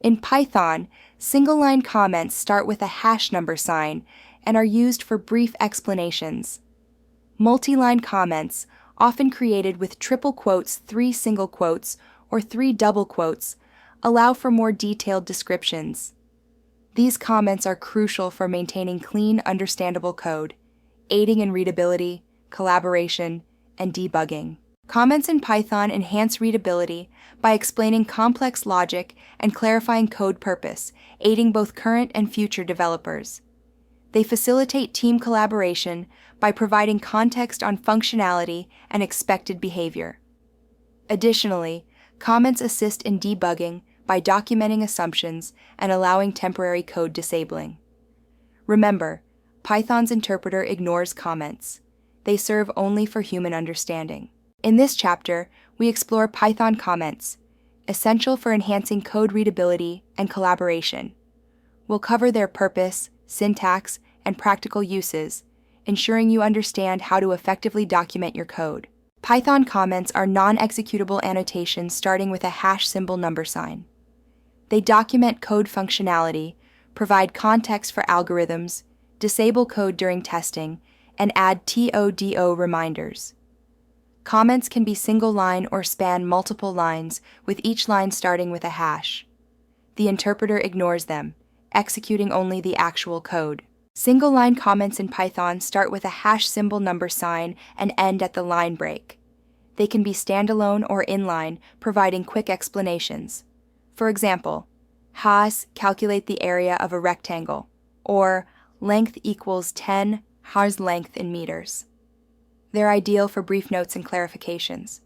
In Python, single-line comments start with a hash number sign and are used for brief explanations. Multi-line comments, often created with triple quotes, 3 single quotes, or 3 double quotes, allow for more detailed descriptions. These comments are crucial for maintaining clean, understandable code, aiding in readability, collaboration, and debugging. Comments in Python enhance readability by explaining complex logic and clarifying code purpose, aiding both current and future developers. They facilitate team collaboration by providing context on functionality and expected behavior. Additionally, comments assist in debugging by documenting assumptions and allowing temporary code disabling. Remember, Python's interpreter ignores comments. They serve only for human understanding. In this chapter, we explore Python comments, essential for enhancing code readability and collaboration. We'll cover their purpose, syntax, and practical uses, ensuring you understand how to effectively document your code. Python comments are non-executable annotations starting with a hash symbol number sign. They document code functionality, provide context for algorithms, disable code during testing, and add TODO reminders. Comments can be single-line or span multiple lines, with each line starting with a hash. The interpreter ignores them, executing only the actual code. Single-line comments in Python start with a hash symbol number sign and end at the line break. They can be standalone or inline, providing quick explanations. For example, has calculate the area of a rectangle, or length equals 10 has length in meters. They're ideal for brief notes and clarifications.